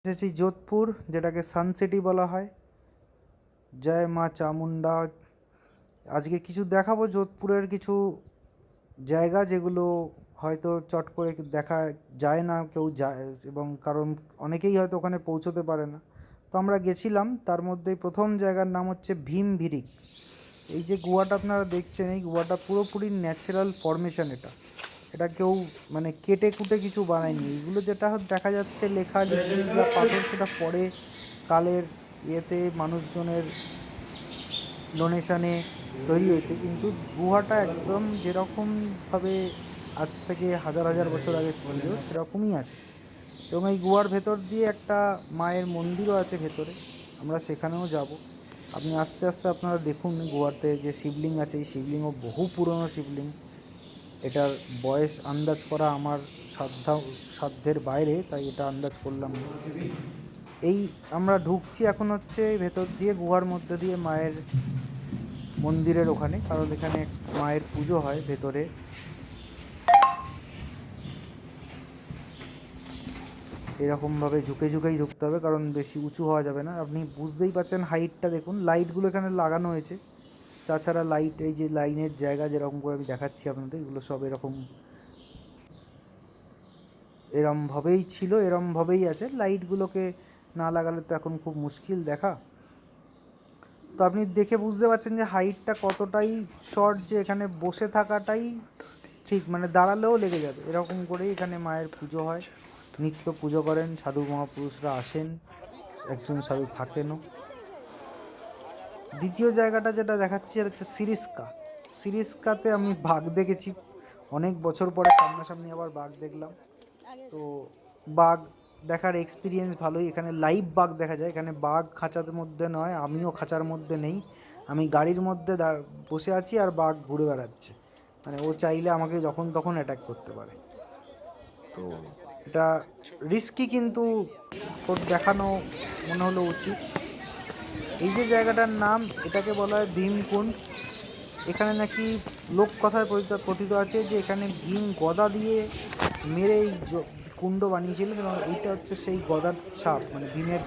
এসেছি যোধপুর, যেটাকে sun city বলা হয়। জয় মা চামুন্ডা। আজকে কিছু দেখাবো যোধপুরের কিছু জায়গা যেগুলো হয়তো চট করে দেখা যায় না, কেউ যায় এবং কারণ অনেকেই হয়তো ওখানে পৌঁছতে পারে না। তো আমরা গেছিলাম, তার মধ্যে প্রথম জায়গার নাম হচ্ছে ভীমভিরিক। এই যে গুহাটা আপনারা দেখছেন, এই গুহাটা পুরোপুরি ন্যাচারাল ফরমেশন। এটা কেউ মানে কেটে কুটে কিছু বানায়নি। এইগুলো যেটা দেখা যাচ্ছে লেখালেখি যা পাথর, সেটা পরে কালের ইয়েতে মানুষজনের ডোনেশনে তৈরি হয়েছে, কিন্তু গুহাটা একদম যেরকমভাবে আজ থেকে হাজার হাজার বছর আগে ছিল সেরকমই আছে। এবং এই গুহার ভেতর দিয়ে একটা মায়ের মন্দিরও আছে ভেতরে, আমরা সেখানেও যাব। আপনি আস্তে আস্তে আপনারা দেখুন গুহাতে যে শিবলিং আছে, এই শিবলিঙ্গও বহু পুরনো শিবলিঙ্গ। এটার বয়স আন্দাজ করা আমার সাধ্যের বাইরে, তাই এটা আন্দাজ করলাম না। এই আমরা ঢুকছি এখন হচ্ছে ভেতর দিয়ে, গুহার মধ্যে দিয়ে মায়ের মন্দিরের ওখানে, কারণ এখানে মায়ের পুজো হয় ভেতরে। এরকমভাবে ঝুঁকে ঝুঁকেই ঢুকতে হবে, কারণ বেশি উঁচু হওয়া যাবে না। আপনি বুঝতেই পারছেন হাইটটা দেখুন, লাইটগুলো এখানে লাগানো হয়েছে। তাছাড়া লাইট, এই যে লাইনের জায়গা যেরকম করে আমি দেখাচ্ছি আপনাদের, এগুলো সব এরমভাবেই ছিল, এরমভাবেই আছে। লাইটগুলোকে না লাগালে তো এখন খুব মুশকিল দেখা। তো আপনি দেখে বুঝতে পারছেন যে হাইটটা কতটাই শর্ট, যে এখানে বসে থাকাটাই ঠিক, মানে দাঁড়ালেও লেগে যাবে। এরকম করেই এখানে মায়ের পুজো হয়, নিত্য পুজো করেন, সাধু মহাপুরুষরা আসেন, একজন সাধু থাকেনও। দ্বিতীয় জায়গাটা যেটা দেখাচ্ছি সেটা হচ্ছে সিরিস্কা। সিরিস্কাতে আমি বাঘ দেখেছি অনেক বছর পরে, সামনাসামনি আবার বাঘ দেখলাম। তো বাঘ দেখার এক্সপিরিয়েন্স ভালোই। এখানে লাইভ বাঘ দেখা যায়। এখানে বাঘ খাঁচার মধ্যে নয়, আমিও খাঁচার মধ্যে নেই, আমি গাড়ির মধ্যে বসে আছি আর বাঘ ঘুরে বেড়াচ্ছে। মানে ও চাইলে আমাকে যখন তখন অ্যাটাক করতে পারে। তো এটা রিস্কি, কিন্তু ওর দেখানো মনে হলো উচিত। এই যে জায়গাটার নাম, এটাকে বলা হয় ভীমকুণ্ড। এখানে নাকি লোক কথায় কথিত আছে যে এখানে ভীম গদা দিয়ে মেরে এই কুণ্ড বানিয়েছিলেন, এবং এইটা হচ্ছে সেই গদার ছাপ, মানে ভীমের